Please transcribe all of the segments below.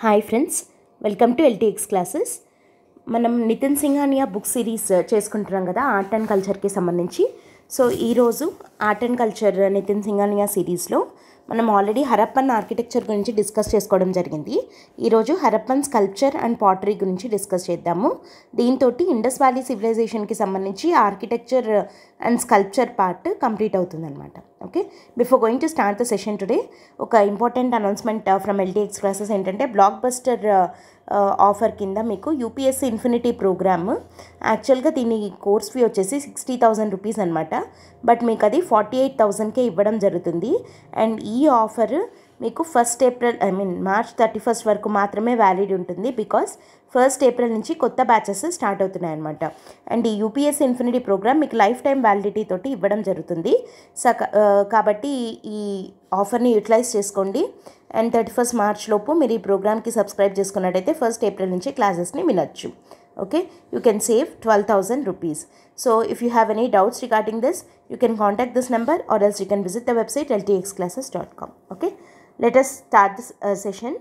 Hi friends, welcome to LTX classes. మనం Nitin Singhania book series చేసుకుంటున్నాం కదా ఆర్ట్ అండ్ కల్చర్కి సంబంధించి. సో ఈరోజు art and culture Nitin Singhania సిరీస్లో మనం ఆల్రెడీ హరప్పన్ ఆర్కిటెక్చర్ గురించి డిస్కస్ చేసుకోవడం జరిగింది. ఈరోజు హరప్పన్ స్కల్ప్చర్ అండ్ పాటరీ గురించి డిస్కస్ చేద్దాము. దీంతో ఇండస్ వ్యాలీ సివిలైజేషన్కి సంబంధించి architecture and sculpture part complete అవుతుందన్నమాట. Okay, before going to start the session today, ఒక important announcement from LTX classes ఏంటంటే, బ్లాక్ బస్టర్ ఆఫర్ కింద మీకు యూపీఎస్సీ ఇన్ఫినిటీ ప్రోగ్రామ్, యాక్చువల్గా దీని కోర్స్ ఫీ వచ్చేసి 60,000 రూపీస్ అనమాట. బట్ మీకు అది 48,000కే ఇవ్వడం జరుగుతుంది. అండ్ ఈ ఆఫర్ మీకు మార్చ్ 31 వరకు మాత్రమే వ్యాలిడ్ ఉంటుంది. బికాస్ 1 ఏప్రిల్ నుంచి కొత్త బ్యాచెస్ స్టార్ట్ అవుతున్నాయి అనమాట. అండ్ ఈ యూపీఎస్సీ ఇన్ఫినిటీ ప్రోగ్రామ్ మీకు లైఫ్ టైం వ్యాలిడిటీ తోటి ఇవ్వడం జరుగుతుంది. కాబట్టి ఈ ఆఫర్ని యూటిలైజ్ చేసుకోండి. అండ్ 31 మార్చ్ లోపు మీరు ఈ ప్రోగ్రామ్కి సబ్స్క్రైబ్ చేసుకున్నట్టయితే 1 ఏప్రిల్ నుంచి క్లాసెస్ని వినొచ్చు. Okay, you can save 12,000 rupees. So if you have any doubts regarding this, you can contact this number, or else you can visit the website ltxclasses.com. Okay, let us start this session.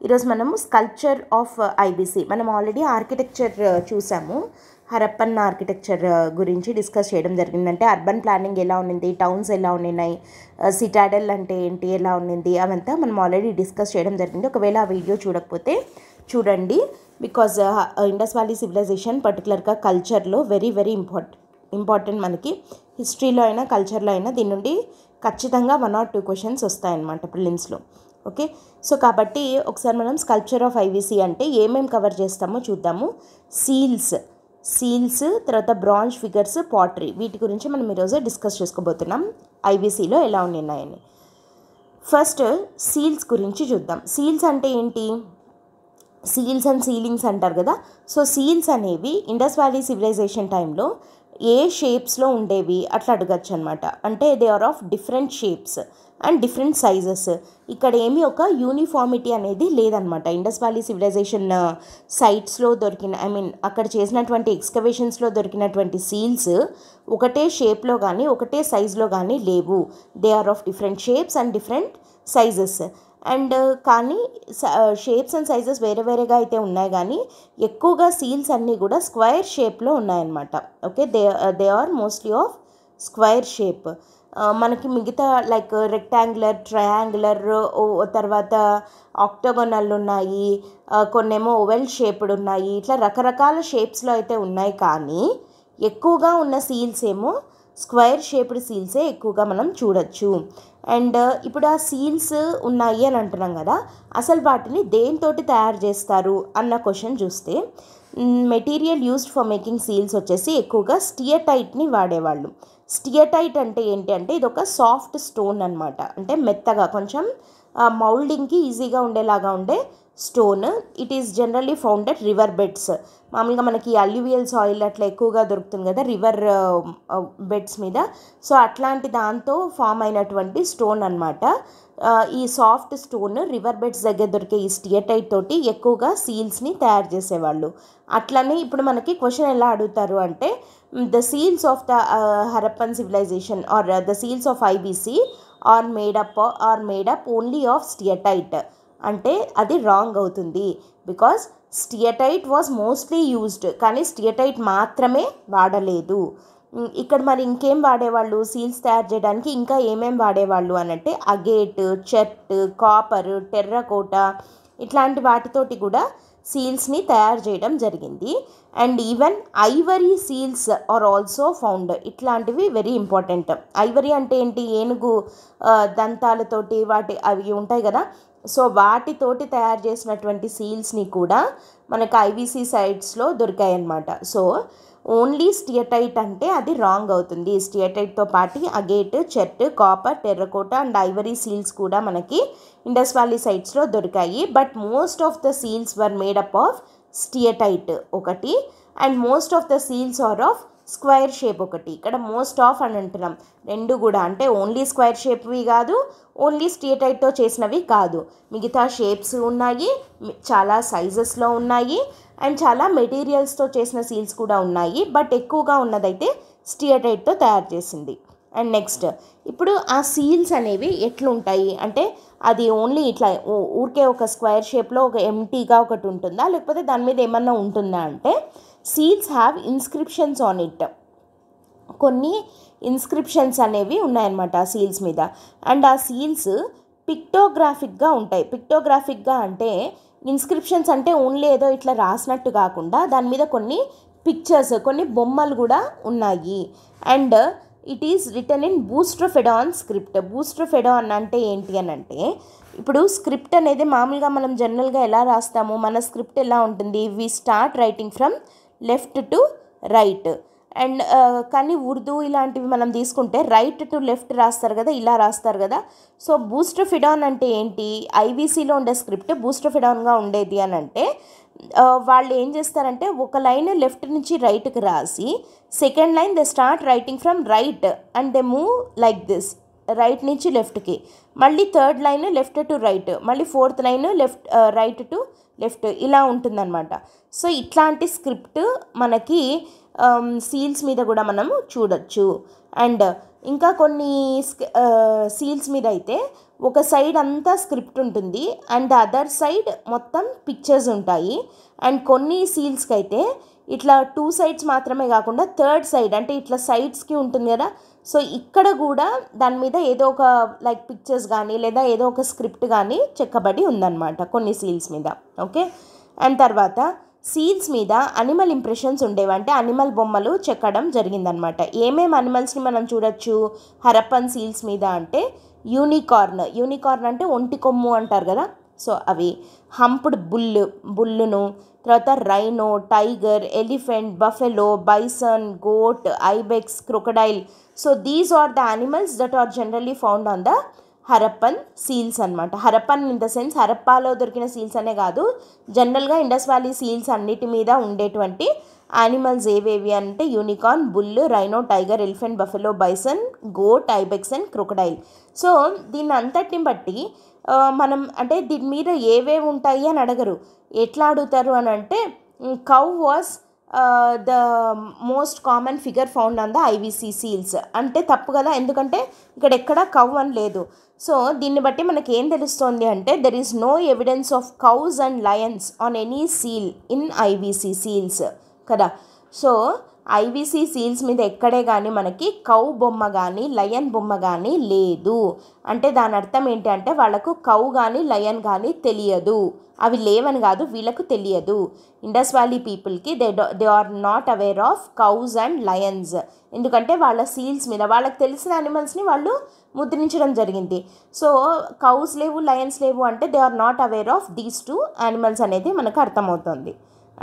ఈరోజు మనము sculpture of IBC, మనం already architecture చూసాము. Harappan architecture గురించి discuss చేయడం జరిగిందంటే urban planning ఎలా ఉన్నింది, towns ఎలా ఉన్నాయి, సిటాడెల్ అంటే ఏంటి, ఎలా ఉన్నింది, అవంతా మనం ఆల్రెడీ డిస్కస్ చేయడం జరిగింది. ఒకవేళ ఆ వీడియో చూడకపోతే చూడండి. బికాజ్ ఇండస్ వ్యాలీ సివిలైజేషన్ పర్టికులర్గా కల్చర్లో వెరీ వెరీ ఇంపార్టెంట్. మనకి హిస్టరీలో అయినా కల్చర్లో అయినా దీని నుండి ఖచ్చితంగా 1 or 2 క్వశ్చన్స్ వస్తాయన్నమాట ప్రిలిమ్స్లో. ఓకే, సో కాబట్టి ఒకసారి మనం స్కల్ప్చర్ ఆఫ్ ఐబీసీ అంటే ఏమేమి కవర్ చేస్తామో చూద్దాము. సీల్స్, తర్వాత బ్రాంజ్ ఫిగర్స్, పాటరీ, వీటి గురించి మనం ఈరోజు డిస్కస్ చేసుకోబోతున్నాం. ఐబీసీలో ఎలా ఉన్నాయని. ఫస్ట్ సీల్స్ గురించి చూద్దాం. సీల్స్ అంటే ఏంటి? సీల్స్ అండ్ సీలింగ్స్ అంటారు కదా. సో సీల్స్ అనేవి ఇండస్ వ్యాలీ సివిలైజేషన్ టైంలో ఏ షేప్స్లో ఉండేవి అట్లా అడగచ్చు అనమాట. అంటే they are of different shapes and different sizes. ఇక్కడ ఏమీ ఒక యూనిఫార్మిటీ అనేది లేదనమాట. ఇండస్ వ్యాలీ సివిలైజేషన్ సైట్స్లో అక్కడ చేసినటువంటి ఎక్స్కవేషన్స్లో దొరికినటువంటి సీల్స్ ఒకటే షేప్లో కానీ ఒకటే సైజులో కానీ లేవు. They are of different shapes and different sizes. And కానీ షేప్స్ అండ్ సైజెస్ వేరే వేరేగా అయితే ఉన్నాయి, కానీ ఎక్కువగా సీల్స్ అన్నీ కూడా స్క్వేర్ షేప్లో ఉన్నాయన్నమాట. Okay, they are mostly of square shape. మనకి మిగతా లైక్ రెక్టాంగులర్, ట్రయాంగులర్, తర్వాత ఆక్టోగోనల్ ఉన్నాయి, కొన్నేమో ఓవెల్ షేప్డ్ ఉన్నాయి. ఇట్లా రకరకాల షేప్స్లో అయితే ఉన్నాయి, కానీ ఎక్కువగా ఉన్న సీల్స్ ఏమో స్క్వేర్ షేప్డ్ సీల్సే ఎక్కువగా మనం చూడొచ్చు. అండ్ ఇప్పుడు ఆ సీల్స్ ఉన్నాయి అని అంటున్నాం కదా, అసలు వాటిని దేనితోటి తయారు చేస్తారు అన్న క్వశ్చన్ చూస్తే, material used for making seals వచ్చేసి ఎక్కువగా స్టియటైట్ని వాడేవాళ్ళు. స్టియటైట్ అంటే ఏంటి అంటే ఇది ఒక సాఫ్ట్ స్టోన్ అనమాట. అంటే మెత్తగా, కొంచెం మౌల్డింగ్కి ఈజీగా ఉండేలాగా ఉండే stone. It is generally found at river beds. మామూలుగా మనకి అల్యూవియల్ సాయిల్ అట్లా ఎక్కువగా దొరుకుతుంది కదా రివర్ బెడ్స్ మీద. సో అట్లాంటి దాంతో ఫామ్ అయినటువంటి స్టోన్ అనమాట. ఈ సాఫ్ట్ స్టోన్ రివర్ బెడ్స్ దగ్గర దొరికే ఈ స్టియటైట్ తోటి ఎక్కువగా సీల్స్ని తయారు చేసేవాళ్ళు. అట్లనే ఇప్పుడు మనకి క్వశ్చన్ ఎలా అడుగుతారు అంటే, the seals of the Harappan civilisation are the seals of IVC are made up only of steatite అంటే అది రాంగ్ అవుతుంది. Because steatite was mostly used, కానీ స్టియటైట్ మాత్రమే వాడలేదు. ఇక్కడ మరి ఇంకేం వాడేవాళ్ళు సీల్స్ తయారు చేయడానికి? ఇంకా ఏమేం వాడేవాళ్ళు అనంటే అగేట్, చెట్, కాపర్, టెర్రకోటా ఇట్లాంటి వాటితోటి కూడా సీల్స్ని తయారు చేయడం జరిగింది. And even ivory seals are also found. ఇట్లాంటివి వెరీ ఇంపార్టెంట్. ఐవరీ అంటే ఏంటి? ఏనుగు దంతాలతోటి అవి ఉంటాయి కదా, సో వాటితోటి తయారు చేసినటువంటి సీల్స్ని కూడా మనకు ఐబీసీ సైట్స్లో దొరికాయి అన్నమాట. సో ఓన్లీ స్టియటైట్ అంటే అది రాంగ్ అవుతుంది. స్టియటైట్తో పాటు agate, chert, copper, terracotta and ivory seals కూడా మనకి ఇండస్ వ్యాలీ సైట్స్లో దొరికాయి. But most of the seals were made up of steatite ఒకటి, and most of the seals are of square shape ఒకటి. ఇక్కడ మోస్ట్ ఆఫ్ అని అంటున్నాం, రెండు కూడా అంటే ఓన్లీ స్క్వేర్ షేప్వి కాదు, ఓన్లీ స్టియటైట్తో చేసినవి కాదు. మిగతా షేప్స్ ఉన్నాయి, చాలా సైజెస్లో ఉన్నాయి, అండ్ చాలా మెటీరియల్స్తో చేసిన సీల్స్ కూడా ఉన్నాయి. బట్ ఎక్కువగా ఉన్నదైతే స్టియటైట్తో తయారు చేసింది. అండ్ నెక్స్ట్ ఇప్పుడు ఆ సీల్స్ అనేవి ఎట్లుంటాయి అంటే అది ఓన్లీ ఇట్లా ఊరికే ఒక స్క్వేర్ షేప్లో ఒక ఎంటీగా ఒకటి ఉంటుందా, లేకపోతే దాని మీద ఏమన్నా ఉంటుందా అంటే seals have inscriptions on it. కొన్ని ఇన్స్క్రిప్షన్స్ అనేవి ఉన్నాయన్నమాట ఆ సీల్స్ మీద. అండ్ ఆ సీల్స్ పిక్టోగ్రాఫిక్గా ఉంటాయి. పిక్టోగ్రాఫిక్గా అంటే ఇన్స్క్రిప్షన్స్ అంటే ఓన్లీ ఏదో ఇట్లా రాసినట్టు కాకుండా దాని మీద కొన్ని పిక్చర్స్, కొన్ని బొమ్మలు కూడా ఉన్నాయి. And it is written in boustrophedon script. Boustrophedon అంటే ఏంటి అని అంటే ఇప్పుడు స్క్రిప్ట్ అనేది మామూలుగా మనం జనరల్గా ఎలా రాస్తాము, మన స్క్రిప్ట్ ఎలా ఉంటుంది, we start writing from left to right. And కానీ ఉర్దూ ఇలాంటివి మనం తీసుకుంటే రైట్ టు లెఫ్ట్ రాస్తారు కదా, ఇలా రాస్తారు కదా. సో బూస్ట్రోఫెడాన్ అంటే ఏంటి, ఐవీసీలో ఉండే స్క్రిప్ట్ బూస్ట్రోఫెడాన్గా ఉండేది అని అంటే వాళ్ళు ఏం చేస్తారంటే ఒక లైన్ లెఫ్ట్ నుంచి రైట్కి రాసి second line they start writing from right and they move like this, right నుంచి లెఫ్ట్కి, మళ్ళీ third line left to right, మళ్ళీ fourth line left right to left, ఇలా ఉంటుందన్నమాట. సో ఇట్లాంటి స్క్రిప్ట్ మనకి సీల్స్ మీద కూడా మనము చూడొచ్చు. అండ్ ఇంకా కొన్ని సీల్స్ మీద అయితే ఒక సైడ్ అంతా స్క్రిప్ట్ ఉంటుంది అండ్ అదర్ సైడ్ మొత్తం పిక్చర్స్ ఉంటాయి. అండ్ కొన్ని సీల్స్కి అయితే ఇట్లా 2 సైడ్స్ మాత్రమే కాకుండా థర్డ్ సైడ్ అంటే ఇట్లా సైడ్స్కి ఉంటుంది కదా, సో ఇక్కడ కూడా దాని మీద ఏదో ఒక లైక్ పిక్చర్స్ కానీ లేదా ఏదో ఒక స్క్రిప్ట్ కానీ చెక్కబడి ఉందన్నమాట కొన్ని సీల్స్ మీద. ఓకే. అండ్ తర్వాత సీల్స్ మీద అనిమల్ ఇంప్రెషన్స్ ఉండేవి, అంటే అనిమల్ బొమ్మలు చెక్కడం జరిగిందనమాట. ఏమేమి అనిమల్స్ని మనం చూడొచ్చు హరప్పన్ సీల్స్ మీద అంటే యూనికార్న్ అంటే ఒంటి కొమ్ము అంటారు కదా, సో అవి. హంప్డ్ బుల్లును, తర్వాత rhino, tiger, elephant, buffalo, bison, goat, ibex, crocodile. So these are the animals that are generally found on the Harappan seals అనమాట. హరప్పన్ ఇన్ ద సెన్స్ హరప్పాలో దొరికిన సీల్స్ అనే కాదు, జనరల్గా ఇండస్ వ్యాలీ సీల్స్ అన్నిటి మీద ఉండేటువంటి యానిమల్స్ ఏవేవి అంటే unicorn, bull, rhino, tiger, elephant, buffalo, bison, goat, ibex and crocodile. So దీన్ని అంతటిని బట్టి మనం అంటే దీని మీద ఏవేవి ఉంటాయి అని అడగరు. ఎట్లా అడుగుతారు అని అంటే cow was the most common figure found on the IVC seals అంటే తప్పు కదా, ఎందుకంటే ఇక్కడ ఎక్కడ కౌ అని లేదు. సో దీన్ని బట్టి మనకి ఏం తెలుస్తోంది అంటే there is no evidence of cows and lions on any seal in IVC seals కదా. సో ఐవీసీ సీల్స్ మీద ఎక్కడే కానీ మనకి కౌ బొమ్మ కానీ లయన్ బొమ్మ కానీ లేదు. అంటే దాని అర్థం ఏంటి అంటే వాళ్ళకు కౌ కానీ లయన్ కానీ తెలియదు, అవి లేవని కాదు, వీళ్ళకు తెలియదు. ఇండస్ వ్యాలీ పీపుల్కి they are not aware of cows and lions, ఎందుకంటే వాళ్ళ సీల్స్ మీద వాళ్ళకి తెలిసిన యానిమల్స్ని వాళ్ళు ముద్రించడం జరిగింది. సో కౌస్ లేవు, లయన్స్ లేవు అంటే they are not aware of these 2 animals అనేది మనకు అర్థమవుతుంది.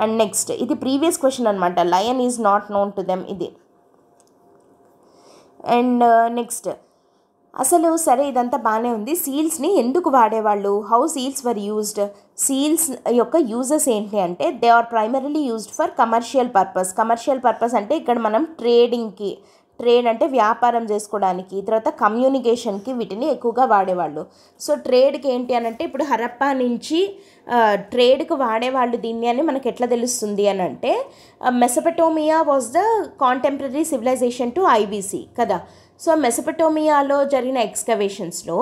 అండ్ నెక్స్ట్ ఇది ప్రీవియస్ క్వశ్చన్ అనమాట, lion is not known to them ఇది. అండ్ నెక్స్ట్ అసలు సరే ఇదంతా బాగానే ఉంది, సీల్స్ని ఎందుకు వాడేవాళ్ళు, how seals were used. Seals యొక్క యూజెస్ ఏంటి అంటే they are primarily used for commercial purpose. Commercial purpose అంటే ఇక్కడ మనం ట్రేడింగ్కి, ట్రేడ్ అంటే వ్యాపారం చేసుకోవడానికి, తర్వాత కమ్యూనికేషన్కి వీటిని ఎక్కువగా వాడేవాళ్ళు. సో ట్రేడ్కి ఏంటి అని అంటే ఇప్పుడు హరప్పా నుంచి ట్రేడ్కి వాడేవాళ్ళు దీన్ని అని మనకు ఎట్లా తెలుస్తుంది అని అంటే Mesopotamia was the contemporary civilisation to IVC కదా. సో మెసపటోమియాలో జరిగిన ఎక్స్కవేషన్స్లో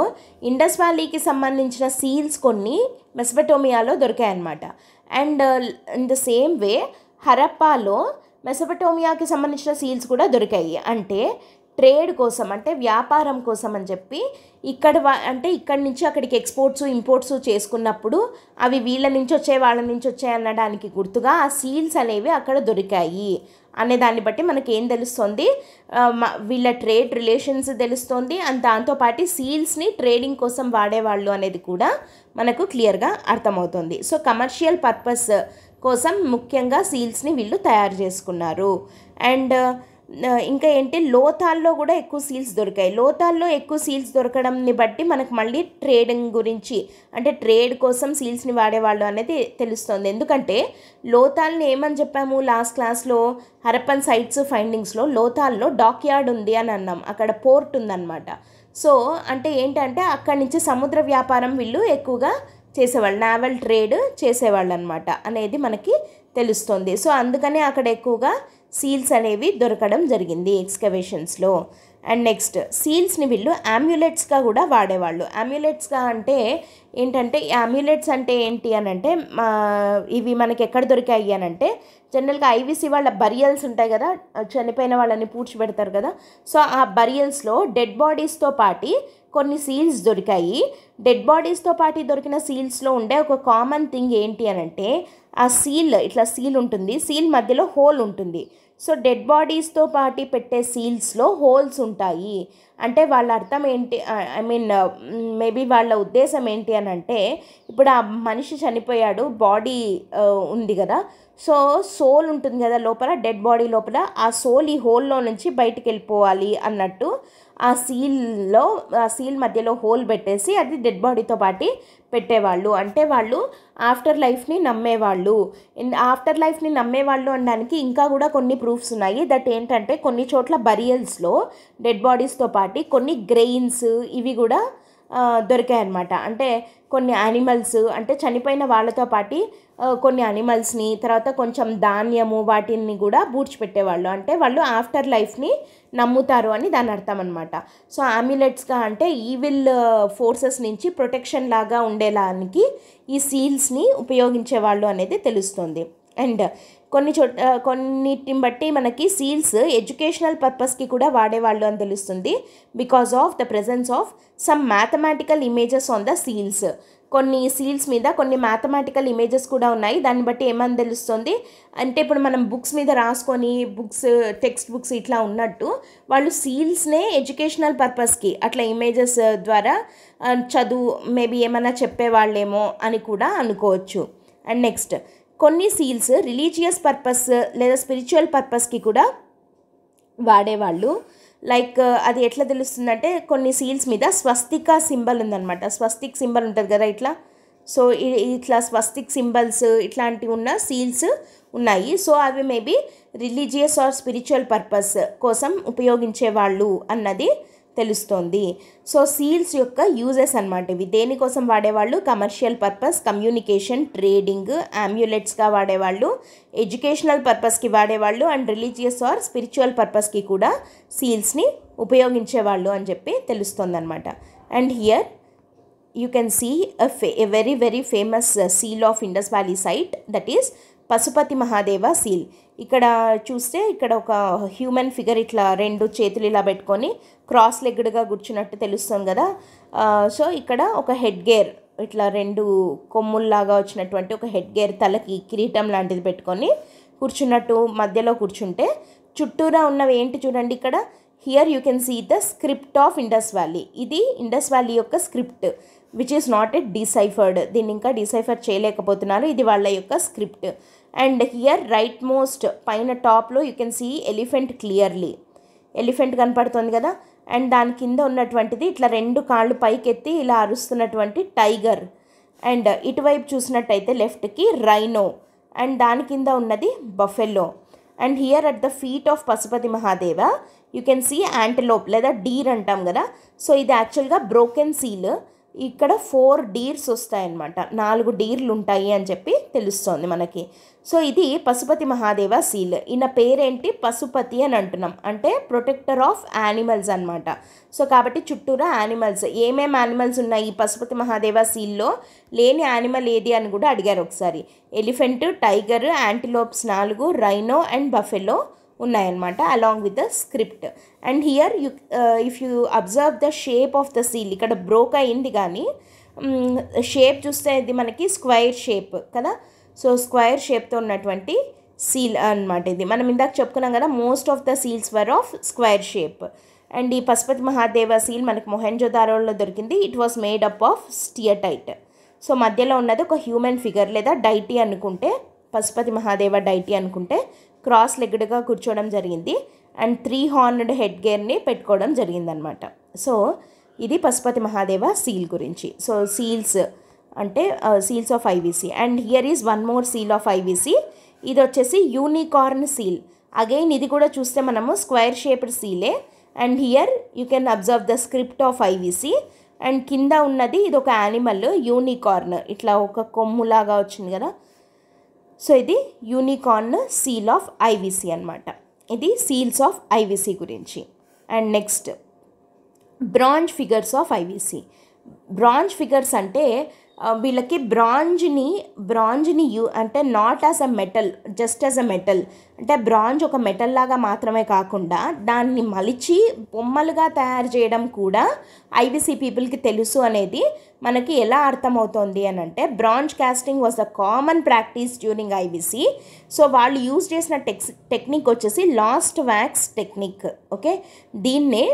ఇండస్ వ్యాలీకి సంబంధించిన సీల్స్ కొన్ని మెసపటోమియాలో దొరికాయన్నమాట. And in the same way హరప్పాలో మెసపటోమియాకి సంబంధించిన సీల్స్ కూడా దొరికాయి. అంటే ట్రేడ్ కోసం అంటే వ్యాపారం కోసం అని చెప్పి ఇక్కడ అంటే ఇక్కడి నుంచి అక్కడికి ఎక్స్పోర్ట్స్ ఇంపోర్ట్స్ చేసుకున్నప్పుడు అవి వీళ్ళ నుంచి వచ్చాయి వాళ్ళ నుంచి వచ్చాయి అనడానికి గుర్తుగా ఆ సీల్స్ అనేవి అక్కడ దొరికాయి అనే దాన్ని బట్టి మనకి ఏం తెలుస్తుంది, వీళ్ళ ట్రేడ్ రిలేషన్స్ తెలుస్తుంది. అండ్ దాంతోపాటు సీల్స్ని ట్రేడింగ్ కోసం వాడేవాళ్ళు అనేది కూడా మనకు క్లియర్గా అర్థమవుతుంది. సో కమర్షియల్ పర్పస్ కోసం ముఖ్యంగా సీల్స్ని వీళ్ళు తయారు చేసుకున్నారు. అండ్ ఇంకా ఏంటి లోతాల్లో కూడా ఎక్కువ సీల్స్ దొరికాయి. లోతాల్లో ఎక్కువ సీల్స్ దొరకడంని బట్టి మనకు మళ్ళీ ట్రేడింగ్ గురించి అంటే ట్రేడ్ కోసం సీల్స్ని వాడేవాళ్ళు అనేది తెలుస్తుంది. ఎందుకంటే లోతాల్ని ఏమని చెప్పాము లాస్ట్ క్లాస్లో హరప్పన్ సైట్స్ ఫైండింగ్స్లో లోతాల్లో డాక్యార్డ్ ఉంది అని అన్నాం, అక్కడ పోర్ట్ ఉందన్నమాట. సో అంటే ఏంటంటే అక్కడి నుంచి సముద్ర వ్యాపారం వీళ్ళు ఎక్కువగా చేసేవాళ్ళు, నావల్ ట్రేడ్ చేసేవాళ్ళు అనమాట అనేది మనకి తెలుస్తుంది. సో అందుకనే అక్కడ ఎక్కువగా సీల్స్ అనేవి దొరకడం జరిగింది ఎక్స్కవేషన్స్లో. అండ్ నెక్స్ట్ సీల్స్ని వీళ్ళు అమ్యులెట్స్గా కూడా వాడేవాళ్ళు. అమ్యులెట్స్గా అంటే ఏంటంటే, అమ్యులెట్స్ అంటే ఏంటి అని అంటే ఇవి మనకి ఎక్కడ దొరికాయి అని అంటే జనరల్గా ఐవీసీ వాళ్ళ బరియల్స్ ఉంటాయి కదా, చనిపోయిన వాళ్ళని పూడ్చిపెడతారు కదా, సో ఆ బరియల్స్లో డెడ్ బాడీస్తో పాటు కొన్ని సీల్స్ దొరికాయి. డెడ్ బాడీస్తో పాటు దొరికిన సీల్స్లో ఉండే ఒక కామన్ థింగ్ ఏంటి అని అంటే ఆ సీల్ ఇట్లా సీల్ ఉంటుంది, సీల్ మధ్యలో హోల్ ఉంటుంది. సో డెడ్ బాడీస్తో పాటు పెట్టే సీల్స్లో హోల్స్ ఉంటాయి అంటే వాళ్ళ అర్థం ఏంటి, ఐ మీన్ మేబీ వాళ్ళ ఉద్దేశం ఏంటి అని అంటే, ఇప్పుడు ఆ మనిషి చనిపోయాడు, బాడీ ఉంది కదా, సో సోల్ ఉంటుంది కదా లోపల, డెడ్ బాడీ లోపల, ఆ సోల్ ఈ హోల్లో నుంచి బయటికి వెళ్ళిపోవాలి అన్నట్టు ఆ సీల్ మధ్యలో హోల్ పెట్టేసి అది డెడ్ బాడీతో పాటు పెట్టేవాళ్ళు. అంటే వాళ్ళు ఆఫ్టర్ లైఫ్ని నమ్మేవాళ్ళు. ఆఫ్టర్ లైఫ్ని నమ్మేవాళ్ళు అనడానికి ఇంకా కూడా కొన్ని ప్రూఫ్స్ ఉన్నాయి. దట్ ఏంటంటే కొన్ని చోట్ల బరియల్స్లో డెడ్ బాడీస్తో పాటు కొన్ని గ్రెయిన్స్ ఇవి కూడా దొరికాయి అన్నమాట. అంటే కొన్ని యానిమల్స్, అంటే చనిపోయిన వాళ్ళతో పాటు కొన్ని యానిమల్స్ని, తర్వాత కొంచెం ధాన్యము వాటిని కూడా పూడ్చిపెట్టేవాళ్ళు. అంటే వాళ్ళు ఆఫ్టర్ లైఫ్ని నమ్ముతారు అని దాని అర్థం అనమాట. సో అమ్యులెట్స్గా అంటే ఈవిల్ ఫోర్సెస్ నుంచి ప్రొటెక్షన్ లాగా ఉండేలానికి ఈ సీల్స్ని ఉపయోగించేవాళ్ళు అనేది తెలుస్తుంది. అండ్ కొన్నిటిని బట్టి మనకి సీల్స్ ఎడ్యుకేషనల్ పర్పస్కి కూడా వాడేవాళ్ళు అని తెలుస్తుంది. Because of the presence of some mathematical images on the seals. కొన్ని సీల్స్ మీద కొన్ని మ్యాథమెటికల్ ఇమేజెస్ కూడా ఉన్నాయి. దాన్ని బట్టి ఏమని తెలుస్తుంది అంటే, ఇప్పుడు మనం బుక్స్ మీద రాసుకొని టెక్స్ట్ బుక్స్ ఇట్లా ఉన్నట్టు వాళ్ళు సీల్స్నే ఎడ్యుకేషనల్ పర్పస్కి అట్లా ఇమేజెస్ ద్వారా చదువు మేబీ ఏమైనా చెప్పేవాళ్ళేమో అని కూడా అనుకోవచ్చు. అండ్ నెక్స్ట్ కొన్ని సీల్స్ రిలీజియస్ పర్పస్ లేదా స్పిరిచువల్ పర్పస్కి కూడా వాడేవాళ్ళు. లైక్ అది ఎట్లా తెలుస్తుందంటే, కొన్ని సీల్స్ మీద స్వస్తిక సింబల్ ఉందన్నమాట. స్వస్తిక్ సింబల్ ఉంటుంది కదా ఇట్లా, సో ఇట్లా స్వస్తిక్ సింబల్స్ ఇట్లాంటివి ఉన్న సీల్స్ ఉన్నాయి. సో అవి maybe religious or spiritual purpose కోసం ఉపయోగించేవాళ్ళు అన్నది తెలుస్తోంది. సో సీల్స్ యొక్క యూజెస్ అన్నమాట ఇవి. దేనికోసం వాడేవాళ్ళు? కమర్షియల్ పర్పస్, కమ్యూనికేషన్, ట్రేడింగ్, అమ్యులెట్స్గా వాడేవాళ్ళు, ఎడ్యుకేషనల్ పర్పస్కి వాడేవాళ్ళు, అండ్ రిలీజియస్ ఆర్ స్పిరిచువల్ పర్పస్కి కూడా సీల్స్ని ఉపయోగించేవాళ్ళు అని చెప్పి తెలుస్తుంది అనమాట. And here you can see a very very famous seal of Indus Valley site, that is Pashupati Mahadeva seal. ఇక్కడ చూస్తే ఇక్కడ ఒక హ్యూమన్ ఫిగర్ ఇట్లా రెండు చేతులు ఇలా పెట్టుకొని క్రాస్ లెగ్డ్గా కూర్చున్నట్టు తెలుస్తుంది కదా. సో ఇక్కడ ఒక హెడ్ గేర్ ఇట్లా రెండు కొమ్ముల్లాగా వచ్చినటువంటి ఒక హెడ్ గేర్, తలకి కిరీటం లాంటిది పెట్టుకొని కూర్చున్నట్టు మధ్యలో కూర్చుంటే చుట్టూరా ఉన్నవి ఏంటి చూడండి ఇక్కడ. Here you can see the script of Indus valley. ఇది ఇండస్ వ్యాలీ యొక్క script which is not yet deciphered. దీన్ని ఇంకా డిసైఫర్ చేయలేకపోతున్నారు. ఇది వాళ్ళ యొక్క script. And here rightmost పైన టాప్లో you can see elephant clearly. Elephant కనపడుతుంది కదా. అండ్ దాని కింద ఉన్నటువంటిది ఇట్లా రెండు కాళ్ళు పైకెత్తి ఇలా అరుస్తున్నటువంటి టైగర్. అండ్ ఇటువైపు చూసినట్టయితే లెఫ్ట్కి రైనో. అండ్ దాని కింద ఉన్నది buffalo. And here at the feet of Pashupati Mahadeva you can see antelope లేదా డీర్ అంటాం కదా. సో ఇది యాక్చువల్గా బ్రోకెన్ సీల్. ఇక్కడ 4 డీర్స్ వస్తాయన్నమాట, 4 డీర్లు ఉంటాయి అని చెప్పి తెలుస్తోంది మనకి. సో ఇది పశుపతి మహాదేవ సీల్. ఈయన పేరేంటి? పశుపతి అని అంటున్నాం, అంటే ప్రొటెక్టర్ ఆఫ్ యానిమల్స్ అనమాట. సో కాబట్టి చుట్టూరా యానిమల్స్, ఏమేమి యానిమల్స్ ఉన్నాయి ఈ పశుపతి మహాదేవ సీల్లో, లేని యానిమల్ ఏది అని కూడా అడిగారు ఒకసారి. Elephant, tiger, antelopes 4, rhino and buffalo ఉన్నాయన్నమాట along with the script. And here you if you observe the shape of the seal, ఇక్కడ బ్రోక్ అయింది కానీ షేప్ చూస్తే ఇది మనకి స్క్వైర్ షేప్ కదా. సో స్క్వైర్ షేప్తో ఉన్నటువంటి సీల్ అనమాట ఇది. మనం ఇందాక చెప్పుకున్నాం కదా, most of the seals were of square shape. And ఈ పశుపతి మహాదేవ సీల్ మనకి మొహెంజోదారోలో దొరికింది. It was made up of steatite. So మధ్యలో ఉన్నది ఒక హ్యూమన్ ఫిగర్ లేదా డైటీ అనుకుంటే, పశుపతి మహాదేవ డైటీ అనుకుంటే క్రాస్ లెగ్డ్గా కూర్చోవడం జరిగింది. అండ్ 3 హార్న్డ్ హెడ్ గేర్ని పెట్టుకోవడం జరిగిందనమాట. సో ఇది పశుపతి మహాదేవ సీల్ గురించి. సో సీల్స్ అంటే seals of IVC. And here is one more seal of IVC. ఇది వచ్చేసి యూనికార్న్ సీల్. అగైన్ ఇది కూడా చూస్తే మనము స్క్వైర్ షేప్డ్ సీలే. And here you can observe the script of IVC. And కింద ఉన్నది ఇది ఒక యానిమల్ యూనికార్న్, ఇట్లా ఒక కొమ్ములాగా వచ్చింది కదా. సో ఇది యూనికార్న్ సీల్ ఆఫ్ ఐవీసీ అనమాట. ఇది సీల్స్ ఆఫ్ ఐవీసీ గురించి. And next bronze figures of IVC. Bronze figures అంటే వీళ్ళకి బ్రాంజ్ని అంటే not as a metal, just as a metal, అంటే బ్రాంజ్ ఒక మెటల్ లాగా మాత్రమే కాకుండా దాన్ని మలిచి బొమ్మలుగా తయారు చేయడం కూడా ఐవీసీ పీపుల్కి తెలుసు అనేది మనకి ఎలా అర్థమవుతుంది అని అంటే, bronze casting was the common practice during IVC. So వాళ్ళు యూజ్ చేసిన టెక్నిక్ వచ్చేసి లాస్ట్ వ్యాక్స్ టెక్నిక్. ఓకే, దీన్నే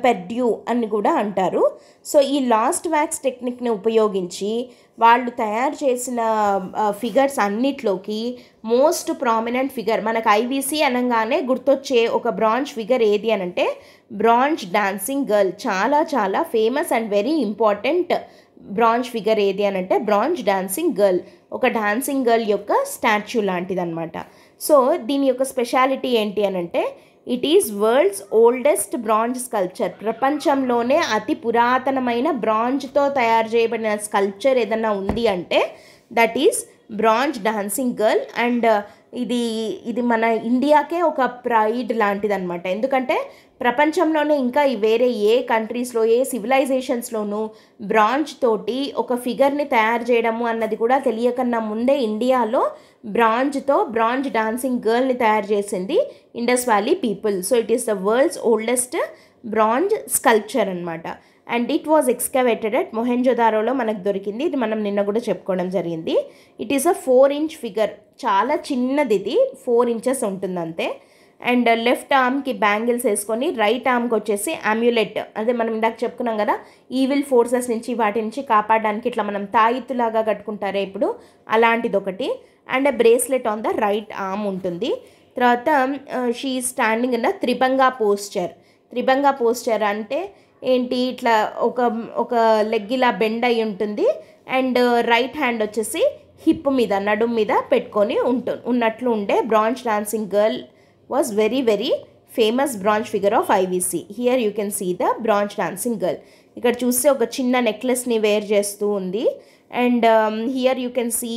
పెర్డ్యూ అని కూడా అంటారు. సో ఈ లాస్ట్ వ్యాక్స్ టెక్నిక్ని ఉపయోగించి వాళ్ళు తయారు చేసిన ఫిగర్స్ అన్నిట్లోకి మోస్ట్ ప్రామినెంట్ ఫిగర్ మనకు ఐవీసీ అనగానే గుర్తొచ్చే ఒక బ్రాంజ్ ఫిగర్ ఏది అని అంటే బ్రాంజ్ డాన్సింగ్ గర్ల్. చాలా చాలా famous and very important bronze figure ఏది అని అంటే బ్రాంజ్ డాన్సింగ్ గర్ల్, ఒక డాన్సింగ్ గర్ల్ యొక్క స్టాచ్యూ లాంటిది అనమాట. సో దీని యొక్క స్పెషాలిటీ ఏంటి అని అంటే it is world's oldest bronze sculpture. ప్రపంచంలోనే అతి పురాతనమైన బ్రాంజ్తో తయారు చేయబడిన స్కల్ప్చర్ ఏదన్నా ఉంది అంటే that is bronze dancing girl. And ఇది మన ఇండియాకే ఒక ప్రైడ్ లాంటిది అనమాట. ఎందుకంటే ప్రపంచంలోనే ఇంకా వేరే ఏ కంట్రీస్లో ఏ సివిలైజేషన్స్లోనూ బ్రాంజ్ తోటి ఒక ఫిగర్ని తయారు చేయడము అన్నది కూడా తెలియకన్నా ముందే ఇండియాలో బ్రాంజ్ డాన్సింగ్ గర్ల్ని తయారు చేసింది Indus valley people. So it is the world's oldest bronze sculpture అనమాట. And it was excavated at మొహెంజోదారోలో మనకు దొరికింది. ఇది మనం నిన్న కూడా చెప్పుకోవడం జరిగింది. It is a 4 inch figure, చాలా చిన్నది, ఇది 4 inches ఉంటుంది అంతే. అండ్ లెఫ్ట్ ఆర్మ్కి బ్యాంగిల్స్ వేసుకొని రైట్ ఆర్మ్కి వచ్చేసి అమ్యులెట్, అదే మనం ఇందాక చెప్పుకున్నాం కదా ఈవిల్ ఫోర్సెస్ నుంచి వాటి నుంచి కాపాడడానికి ఇట్లా మనం తాయిత్తులాగా కట్టుకుంటారే ఇప్పుడు, అలాంటిది ఒకటి. And bracelet on the right arm ఉంటుంది. తర్వాత she standing in the tribhanga posture అంటే ఏంటి, ఇట్లా ఒక లెగ్ ఇలా బెండ్ అయి ఉంటుంది. అండ్ రైట్ హ్యాండ్ వచ్చేసి హిప్ మీద, నడుము మీద పెట్టుకొని ఉన్నట్లు ఉండే bronze dancing girl was very very famous bronze figure of IVC. Here you can see the bronze dancing girl. ఇక్కడ చూస్తే ఒక చిన్న నెక్లెస్ని వేర్ చేస్తూ ఉంది. And here you can see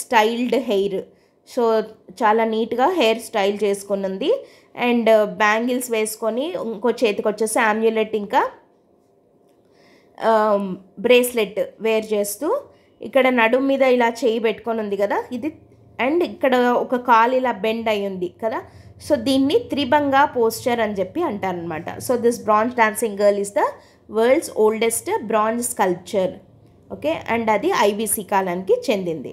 styled hair. So చాలా నీట్గా హెయిర్ స్టైల్ చేసుకుని ఉంది. అండ్ బ్యాంగిల్స్ వేసుకొని ఇంకో చేతికి వచ్చేసి అమ్యులెట్ ఇంకా బ్రేస్లెట్ వేర్ చేస్తూ ఇక్కడ నడుము మీద ఇలా చేయి పెట్టుకొని ఉంది కదా ఇది. అండ్ ఇక్కడ ఒక కాలు ఇలా బెండ్ అయి ఉంది కదా. సో దీన్ని త్రిభంగా పోస్చర్ అని చెప్పి అంటారనమాట. So this bronze dancing girl is the world's oldest bronze sculpture. Okay, and అది ఐవీసీ కాలానికి చెందింది.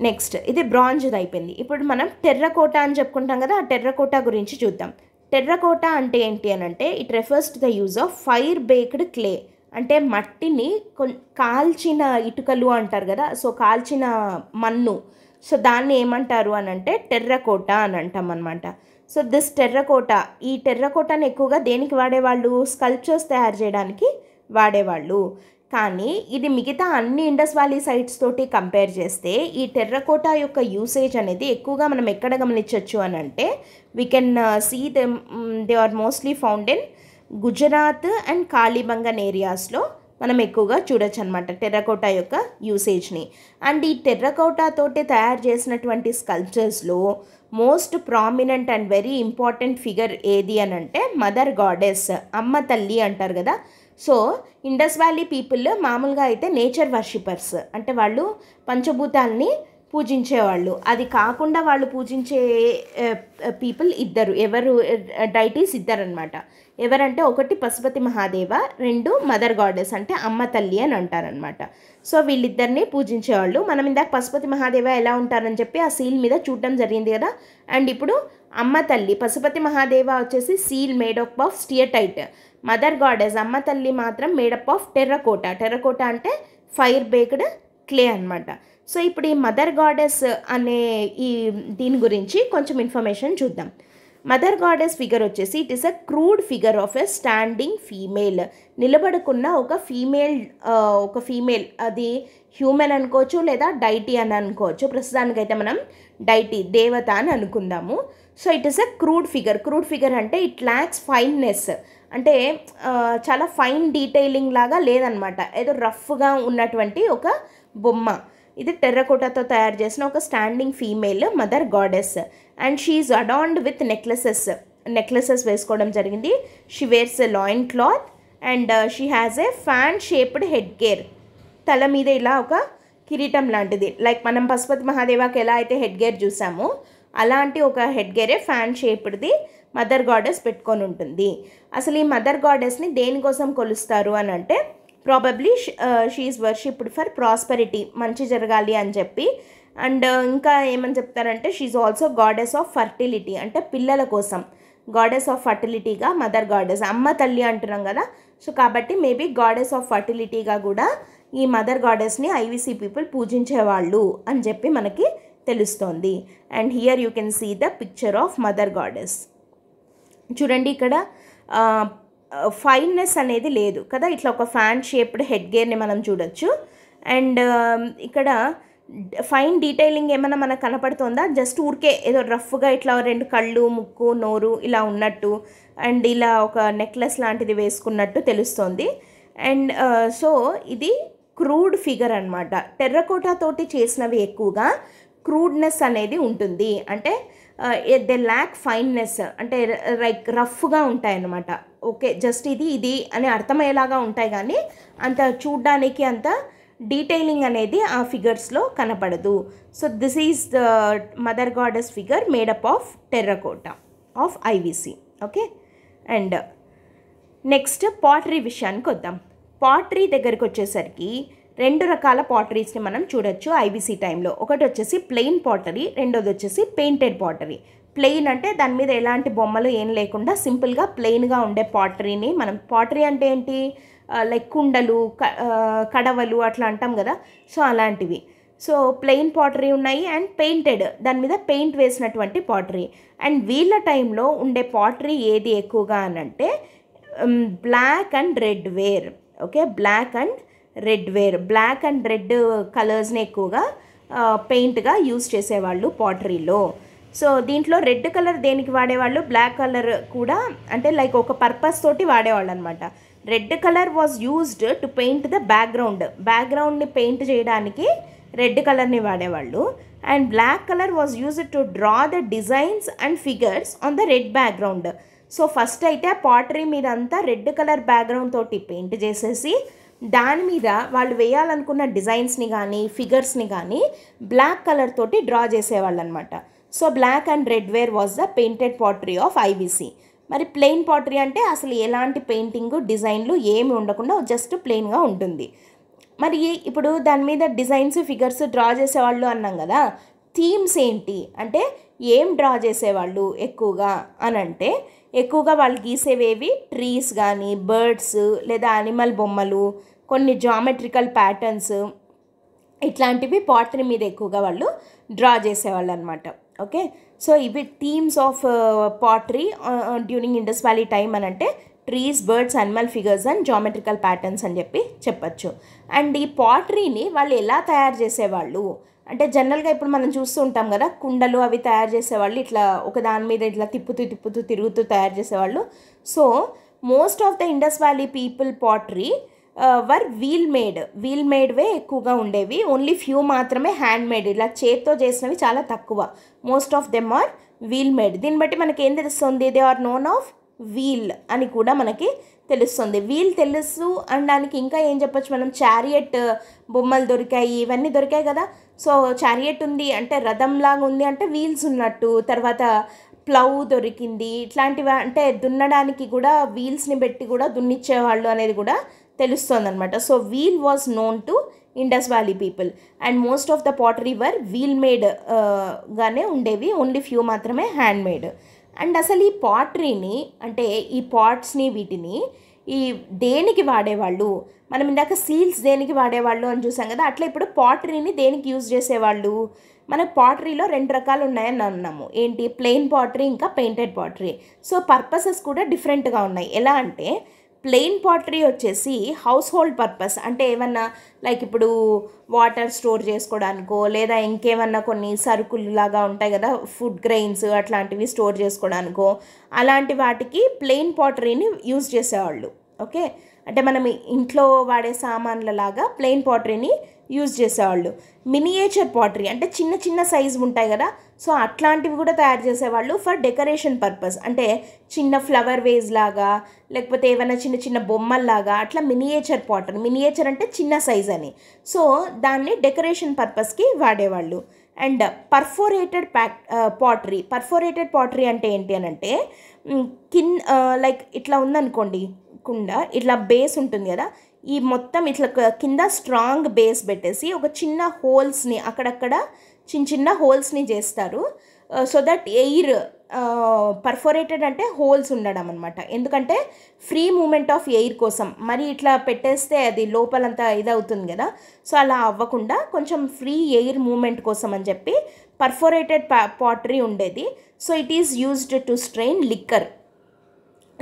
నెక్స్ట్ ఇది బ్రాంజ్ అయిపోయింది. ఇప్పుడు మనం టెర్రకోటా అని చెప్పుకుంటాం కదా, ఆ టెర్రకోటా గురించి చూద్దాం. టెర్రకోటా అంటే ఏంటి అని అంటే it refers to the use of fire baked clay. అంటే మట్టిని కాల్చిన ఇటుకలు అంటారు కదా, సో కాల్చిన మన్ను, సో దాన్ని ఏమంటారు అని అంటే టెర్రకోటా అని అంటాం అనమాట. సో దిస్ టెర్రకోటా, ఈ టెర్రకోటాని ఎక్కువగా దేనికి వాడేవాళ్ళు, స్కల్ప్చర్స్ తయారు చేయడానికి వాడేవాళ్ళు. కానీ ఇది మిగతా అన్ని ఇండస్ వ్యాలీ సైట్స్ తోటి కంపేర్ చేస్తే ఈ టెర్రకోటా యొక్క యూసేజ్ అనేది ఎక్కువగా మనం ఎక్కడ గమనించవచ్చు అని అంటే we can see they are mostly found in Gujarat and Kalibangan ఏరియాస్లో మనం ఎక్కువగా చూడొచ్చు అనమాట టెర్రకోటా యొక్క యూసేజ్ని. అండ్ ఈ టెర్రకోటా తోటి తయారు చేసినటువంటి స్కల్ప్చర్స్లో most prominent and very important figure ఏది అని అంటే మదర్ గాడెస్, అమ్మ తల్లి అంటారు కదా. సో ఇండస్ వ్యాలీ పీపుల్ మామూలుగా అయితే నేచర్ వర్షిపర్స్, అంటే వాళ్ళు పంచభూతాల్ని పూజించేవాళ్ళు. అది కాకుండా వాళ్ళు పూజించే పీపుల్ ఎవరు డైటీస్ ఇద్దరనమాట. ఎవరంటే ఒకటి పశుపతి మహాదేవ, 2 మదర్ గాడెస్ అంటే అమ్మ తల్లి అని అంటారనమాట. సో వీళ్ళిద్దరిని పూజించేవాళ్ళు. మనం ఇందాక పశుపతి మహాదేవ ఎలా ఉంటారని చెప్పి ఆ సీల్ మీద చూడడం జరిగింది కదా. అండ్ ఇప్పుడు అమ్మ తల్లి, పశుపతి మహాదేవ వచ్చేసి seal made up of steatite, mother goddess అమ్మ తల్లి మాత్రం మేడప్ ఆఫ్ టెర్రకోటా అంటే ఫైర్ బేక్డ్ క్లే అనమాట. సో ఇప్పుడు ఈ మదర్ గాడెస్ అనే దీని గురించి కొంచెం ఇన్ఫర్మేషన్ చూద్దాం. మదర్ గాడెస్ ఫిగర్ వచ్చేసి it is a crude figure of a standing female. నిలబడుకున్న ఒక ఫీమేల్, అది హ్యూమన్ అనుకోవచ్చు లేదా డైటీ అని అనుకోవచ్చు. ప్రస్తుతానికైతే మనం డైటీ, దేవత అని అనుకుందాము. So it is a crude figure అంటే ఇట్ ల్యాక్స్ ఫైన్నెస్, అంటే చాలా ఫైన్ డీటెయిలింగ్ లాగా లేదనమాట, ఏదో రఫ్గా ఉన్నటువంటి ఒక బొమ్మ. ఇది టెర్రకోటాతో తయారు చేసిన ఒక standing female mother goddess. And she is adorned with necklaces, necklaces వేసుకోవడం జరిగింది. She wears a loin cloth and she has a fan shaped head gear. తల మీద ఇలా ఒక కిరీటం లాంటిది, లైక్ మనం పశుపతి మహాదేవాకి ఎలా అయితే హెడ్ గేర్ చూసామో అలాంటి ఒక హెడ్ గేరే ఫ్యాన్ షేప్డ్ది మదర్ గాడెస్ పెట్టుకొని ఉంటుంది. అసలు ఈ మదర్ గాడెస్ని దేనికోసం కొలుస్తారు అని అంటే probably she is worshipped for prosperity, మంచి జరగాలి అని చెప్పి. అండ్ ఇంకా ఏమని చెప్తారంటే she is also goddess of fertility, అంటే పిల్లల కోసం గాడెస్ ఆఫ్ ఫర్టిలిటీగా మదర్ గాడెస్, అమ్మ తల్లి అంటున్నాం కదా. సో కాబట్టి మేబీ గాడెస్ ఆఫ్ ఫర్టిలిటీగా కూడా ఈ మదర్ గాడెస్ని ఐవీసీ పీపుల్ పూజించేవాళ్ళు అని చెప్పి మనకి తెలుస్తోంది. And here you can see the picture of mother goddess. చూడండి ఇక్కడ ఫైన్నెస్ అనేది లేదు కదా, ఇట్లా ఒక ఫ్యాన్ షేప్డ్ హెడ్ గేర్ని మనం చూడొచ్చు. అండ్ ఇక్కడ ఫైన్ డీటెయిలింగ్ ఏమైనా మనకు కనపడుతుందా? జస్ట్ ఊరికే ఏదో రఫ్గా ఇట్లా 2 కళ్ళు, ముక్కు, నోరు ఇలా ఉన్నట్టు అండ్ ఇలా ఒక నెక్లెస్ లాంటిది వేసుకున్నట్టు తెలుస్తుంది. అండ్ సో ఇది క్రూడ్ ఫిగర్ అనమాట. టెర్రకోటా తోటి చేసినవి ఎక్కువగా క్రూడ్నెస్ అనేది ఉంటుంది, అంటే దే ల్యాక్ ఫైన్నెస్, అంటే లైక్ రఫ్గా ఉంటాయన్నమాట. ఓకే, జస్ట్ ఇది అని అర్థమయ్యేలాగా ఉంటాయి కానీ అంత చూడ్డానికి అంత డీటెయిలింగ్ అనేది ఆ ఫిగర్స్లో కనపడదు. So this is the mother goddess figure made up of terracotta of IVC. Okay, and next pottery విషయానికి వద్దాం. పాటరీ దగ్గరికి వచ్చేసరికి 2 రకాల పాటరీస్ని మనం చూడొచ్చు ఐవీసీ టైంలో. ఒకటి వచ్చేసి ప్లెయిన్ పాటరీ, రెండోది వచ్చేసి పెయింటెడ్ పాటరీ. ప్లెయిన్ అంటే దాని మీద ఎలాంటి బొమ్మలు ఏం లేకుండా సింపుల్గా ప్లెయిన్గా ఉండే పాటరీని మనం, పాటరీ అంటే ఏంటి, లైక్ కుండలు, కడవలు అట్లా అంటాం కదా, సో అలాంటివి. సో ప్లెయిన్ పాటరీ ఉన్నాయి అండ్ పెయింటెడ్, దాని మీద పెయింట్ వేసినటువంటి పాటరీ. అండ్ వీళ్ళ టైంలో ఉండే పాటరీ ఏది ఎక్కువగా అనంటే black and red ware. Okay, black and red ware, black and red కలర్స్ని ఎక్కువగా పెయింట్గా యూజ్ చేసేవాళ్ళు పాటరీలో. సో దీంట్లో రెడ్ కలర్ దేనికి వాడేవాళ్ళు, బ్లాక్ కలర్ కూడా, అంటే లైక్ ఒక పర్పస్ తోటి వాడేవాళ్ళు అనమాట. Red colour was used to paint the బ్యాక్గ్రౌండ్ని పెయింట్ చేయడానికి రెడ్ కలర్ని వాడేవాళ్ళు. And black colour was used to draw the designs and figures on the red background. So first అయితే ఆ పాటరీ మీద అంతా రెడ్ కలర్ బ్యాక్గ్రౌండ్ తోటి పెయింట్ చేసేసి దాని మీద వాళ్ళు వేయాలనుకున్న డిజైన్స్ని కానీ ఫిగర్స్ని కానీ బ్లాక్ కలర్ తోటి డ్రా చేసేవాళ్ళు అనమాట. So black and red ware was the painted pottery of IVC. మరి ప్లెయిన్ పాటరీ అంటే అసలు ఎలాంటి పెయింటింగ్ డిజైన్లు ఏమి ఉండకుండా జస్ట్ ప్లెయిన్గా ఉంటుంది. మరి ఇప్పుడు దాని మీద డిజైన్స్ ఫిగర్స్ డ్రా చేసేవాళ్ళు అన్నాం కదా, థీమ్స్ ఏంటి అంటే ఏం డ్రా చేసేవాళ్ళు ఎక్కువగా అని అంటే, ఎక్కువగా వాళ్ళు గీసేవేవి ట్రీస్ కానీ బర్డ్స్ లేదా యానిమల్ బొమ్మలు, కొన్ని జామెట్రికల్ ప్యాటర్న్స్, ఇట్లాంటివి పాటరీ మీద ఎక్కువగా వాళ్ళు డ్రా చేసేవాళ్ళు అనమాట. ఓకే, సో ఇవి themes of pottery during Indus valley time అని అంటే trees, birds, animal figures and geometrical patterns అని చెప్పి చెప్పచ్చు. అండ్ ఈ పాటరీని వాళ్ళు ఎలా తయారు చేసేవాళ్ళు అంటే జనరల్గా ఇప్పుడు మనం చూస్తూ ఉంటాం కదా, కుండలు అవి తయారు చేసేవాళ్ళు ఇట్లా ఒక దాని మీద ఇట్లా తిప్పుతూ తిరుగుతూ తయారు చేసేవాళ్ళు. So most of the Indus valley people pottery were wheel made ఎక్కువగా ఉండేవి. ఓన్లీ ఫ్యూ మాత్రమే హ్యాండ్ మేడ్, ఇలా చేత్తో చేసినవి చాలా తక్కువ. Most of them are wheel made. దీన్ని బట్టి మనకి ఏం తెలుస్తుంది, they are known of wheel అని కూడా మనకి తెలుస్తుంది. వీల్ తెలుసు అనడానికి ఇంకా ఏం చెప్పచ్చు మనం, చారియట్ బొమ్మలు దొరికాయి, ఇవన్నీ దొరికాయి కదా. సో చారియట్ ఉంది అంటే రథంలాగా ఉంది అంటే వీల్స్ ఉన్నట్టు. తర్వాత ప్లౌ దొరికింది, ఇట్లాంటివి అంటే దున్నడానికి కూడా వీల్స్ని పెట్టి కూడా దున్నిచ్చేవాళ్ళు అనేది కూడా తెలుస్తుంది అనమాట. So wheel was known to Indus valley people and most of the pottery were wheel made గానే ఉండేవి, ఓన్లీ ఫ్యూ మాత్రమే హ్యాండ్ మేడ్. అండ్ అసలు ఈ పాటరీని అంటే ఈ పాట్స్ని వీటిని ఈ దేనికి వాడేవాళ్ళు, మనం ఇందాక సీల్స్ దేనికి వాడేవాళ్ళు అని చూసాం కదా, అట్లా ఇప్పుడు పాటరీని దేనికి యూజ్ చేసేవాళ్ళు. మనకు పాటరీలో 2 రకాలు ఉన్నాయని అన్నాము, ఏంటి, ప్లెయిన్ పాటరీ ఇంకా పెయింటెడ్ పాటరీ. సో పర్పసెస్ కూడా డిఫరెంట్గా ఉన్నాయి. ఎలా అంటే ప్లెయిన్ పాటరీ వచ్చేసి హౌస్ హోల్డ్ పర్పస్, అంటే ఏమన్నా లైక్ ఇప్పుడు వాటర్ స్టోర్ చేసుకోవడానికో లేదా ఇంకేమన్నా కొన్ని సరుకులు లాగా ఉంటాయి కదా, ఫుడ్ గ్రెయిన్స్ అట్లాంటివి స్టోర్ చేసుకోవడానికో అలాంటి వాటికి ప్లెయిన్ పాటరీని యూజ్ చేసేవాళ్ళు. ఓకే, అంటే మనం ఇంట్లో వాడే సామాన్ల లాగా ప్లెయిన్ పాటరీని యూజ్ చేసేవాళ్ళు. మినియేచర్ పాటరీ అంటే చిన్న చిన్న సైజు ఉంటాయి కదా, సో అట్లాంటివి కూడా తయారు చేసేవాళ్ళు ఫర్ డెకరేషన్ పర్పస్. అంటే చిన్న ఫ్లవర్ వేజ్ లాగా లేకపోతే ఏమైనా చిన్న చిన్న బొమ్మల్లాగా అట్లా మినియేచర్ పాటరీ. మినియేచర్ అంటే చిన్న సైజ్ అని, సో దాన్ని డెకరేషన్ పర్పస్కి వాడేవాళ్ళు. అండ్ పర్ఫోరేటెడ్ పర్ఫోరేటెడ్ పాటరీ అంటే ఏంటి అని అంటే లైక్ ఇట్లా ఉందనుకోండి కుండ, ఇట్లా బేస్ ఉంటుంది కదా, ఈ మొత్తం ఇట్లా కింద స్ట్రాంగ్ బేస్ పెట్టేసి ఒక చిన్న హోల్స్ని అక్కడక్కడ చిన్న చిన్న హోల్స్ని చేస్తారు. సో దట్ ఎయిర్ పర్ఫోరేటెడ్ అంటే హోల్స్ ఉండడం అనమాట. ఎందుకంటే ఫ్రీ మూమెంట్ ఆఫ్ ఎయిర్ కోసం. మరి ఇట్లా పెట్టేస్తే అది లోపలంతా ఇదవుతుంది కదా, సో అలా అవ్వకుండా కొంచెం ఫ్రీ ఎయిర్ మూమెంట్ కోసం అని చెప్పి పర్ఫోరేటెడ్ పాటరీ ఉండేది. So it is used to strain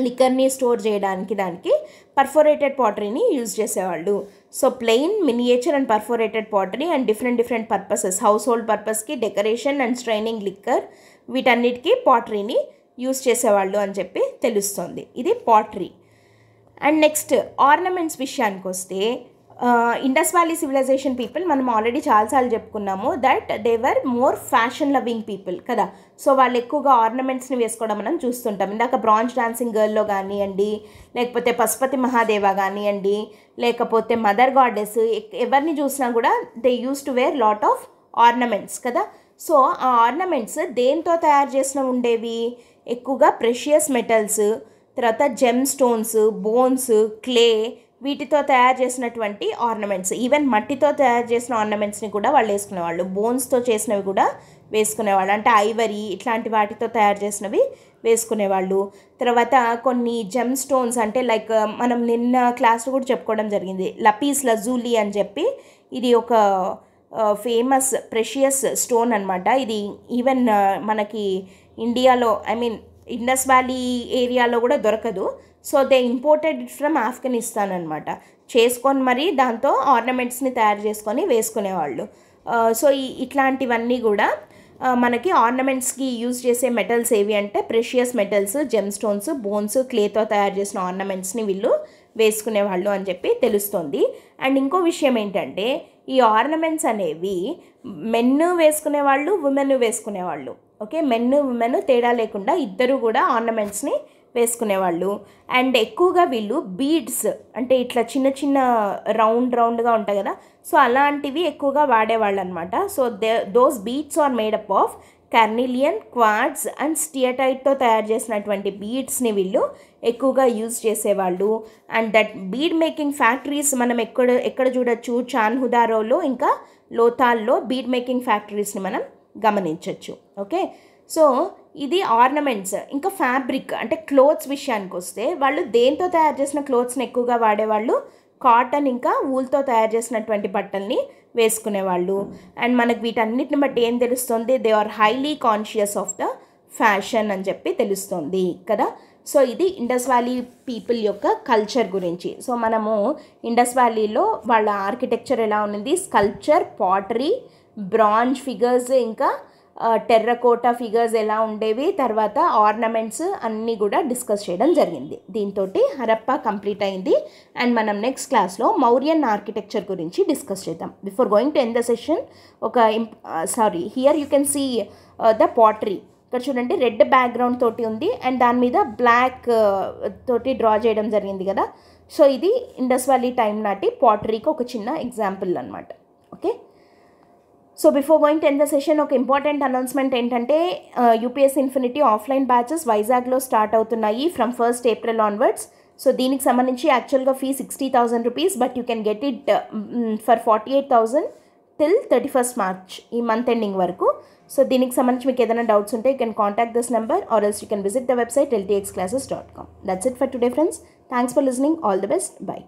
లిక్కర్ని స్టోర్ చేయడానికి దానికి పర్ఫోరేటెడ్ పాటరీని యూజ్ చేసేవాళ్ళు. So plain, miniature and perforated pottery and different purposes, household పర్పస్కి, డెకరేషన్ అండ్ స్ట్రైనింగ్ లిక్కర్, వీటన్నిటికీ పాటరీని యూజ్ చేసేవాళ్ళు అని చెప్పి తెలుస్తుంది. ఇది పాటరీ. అండ్ నెక్స్ట్ ఆర్నమెంట్స్ విషయానికి వస్తే ఇండస్ వ్యాలీ సివిలైజేషన్ పీపుల్ మనం ఆల్రెడీ చాలాసార్లు చెప్పుకున్నాము that they were more fashion loving people కదా. సో వాళ్ళు ఎక్కువగా ఆర్నమెంట్స్ని వేసుకోవడం మనం చూస్తుంటాం. ఇందాక బ్రాంజ్ డాన్సింగ్ గర్ల్లో కానివ్వండి, లేకపోతే పశుపతి మహాదేవ కానివ్వండి, లేకపోతే మదర్ గాడెస్, ఎవరిని చూసినా కూడా they used to wear lot of ornaments కదా. సో ఆ ఆర్నమెంట్స్ దేంతో తయారు చేసిన ఉండేవి? ఎక్కువగా ప్రెషియస్ మెటల్స్, తర్వాత జెమ్ స్టోన్స్, బోన్స్, క్లే, వీటితో తయారు చేసినటువంటి ఆర్నమెంట్స్. ఈవెన్ మట్టితో తయారు చేసిన ఆర్నమెంట్స్ని కూడా వాళ్ళు వేసుకునేవాళ్ళు. బోన్స్తో చేసినవి కూడా వేసుకునేవాళ్ళు, అంటే ఐవరీ ఇట్లాంటి వాటితో తయారు చేసినవి వేసుకునేవాళ్ళు. తర్వాత కొన్ని జెమ్ స్టోన్స్ అంటే లైక్ మనం నిన్న క్లాస్లో కూడా చెప్పుకోవడం జరిగింది, లపీస్ లజూలీ అని చెప్పి. ఇది ఒక ఫేమస్ ప్రెషియస్ స్టోన్ అనమాట. ఇది ఈవెన్ మనకి ఇండియాలో ఇండస్ వ్యాలీ ఏరియాలో కూడా దొరకదు. So they imported it from Afghanistan అనమాట. చేసుకొని మరి దాంతో ఆర్నమెంట్స్ని తయారు చేసుకొని వేసుకునేవాళ్ళు. సో ఇట్లాంటివన్నీ కూడా మనకి ఆర్నమెంట్స్కి యూజ్ చేసే మెటల్స్ ఏవి అంటే precious metals, gem stones, bones, క్లేతో తయారు చేసిన ఆర్నమెంట్స్ని వీళ్ళు వేసుకునేవాళ్ళు అని చెప్పి తెలుస్తుంది. అండ్ ఇంకో విషయం ఏంటంటే ఈ ఆర్నమెంట్స్ అనేవి మెన్ వేసుకునేవాళ్ళు, ఉమెన్ వేసుకునేవాళ్ళు. ఓకే, మెన్ ఉమెన్ తేడా లేకుండా ఇద్దరు కూడా ఆర్నమెంట్స్ని వేసుకునేవాళ్ళు. అండ్ ఎక్కువగా వీళ్ళు బీడ్స్ అంటే ఇట్లా చిన్న చిన్న రౌండ్గా ఉంటాయి కదా, సో అలాంటివి ఎక్కువగా వాడేవాళ్ళు అనమాట. So those beads are made up of carnelian, quartz and స్టియటైట్తో తయారు చేసినటువంటి బీడ్స్ని వీళ్ళు ఎక్కువగా యూజ్ చేసేవాళ్ళు. And that bead making factories మనం ఎక్కడ చూడొచ్చు? చాన్హుదారోలో ఇంకా లోథాల్లో బీడ్ మేకింగ్ ఫ్యాక్టరీస్ని మనం గమనించవచ్చు. ఓకే, సో ఇది ఆర్నమెంట్స్. ఇంకా ఫ్యాబ్రిక్ అంటే క్లోత్స్ విషయానికి వస్తే వాళ్ళు దేంతో తయారు చేసిన క్లోత్స్ని ఎక్కువగా వాడేవాళ్ళు? కాటన్ ఇంకా వూల్తో తయారు చేసినటువంటి బట్టల్ని వేసుకునేవాళ్ళు. అండ్ మనకు వీటన్నిటిని బట్టి ఏం తెలుస్తుంది? They are highly conscious of the fashion అని చెప్పి తెలుస్తుంది కదా. సో ఇది ఇండస్ వ్యాలీ పీపుల్ యొక్క కల్చర్ గురించి. సో మనము ఇండస్ వ్యాలీలో వాళ్ళ ఆర్కిటెక్చర్ ఎలా ఉంది, స్కల్ప్చర్, పాటరీ, బ్రాంజ్ ఫిగర్స్, ఇంకా టెర్రకోటా ఫిగర్స్ ఎలా ఉండేవి, తర్వాత ఆర్నమెంట్స్ అన్నీ కూడా డిస్కస్ చేయడం జరిగింది. దీంతో హరప్పా కంప్లీట్ అయింది. అండ్ మనం నెక్స్ట్ క్లాస్లో మౌర్యన్ ఆర్కిటెక్చర్ గురించి డిస్కస్ చేద్దాం. Before going to end the session here you can see the pottery. ఇక్కడ చూడండి, రెడ్ బ్యాక్గ్రౌండ్ తోటి ఉంది అండ్ దాని మీద బ్లాక్ తోటి డ్రా చేయడం జరిగింది కదా. సో ఇది ఇండస్ వ్యాలీ టైం నాటి పాటరీకి ఒక చిన్న ఎగ్జాంపుల్ అనమాట. Okay, so before going to end the session ఒక ఇంపార్టెంట్ అనౌన్స్మెంట్ ఏంటంటే యూపీఎస్సీ ఇన్ఫినిటీ ఆఫ్లైన్ బ్యాచెస్ వైజాగ్లో స్టార్ట్ అవుతున్నాయి from 1st April onwards. So దీనికి సంబంధించి యాక్చువల్గా fee 60,000 rupees, but you can get it for 48,000 till 31st March ఈ month ending వరకు. So దీనికి సంబంధించి మీకు ఏదైనా డౌట్స్ ఉంటే you can contact this number or else you can visit the website ltxclasses.com. That's it for today friends. Thanks for listening. All the best. Bye.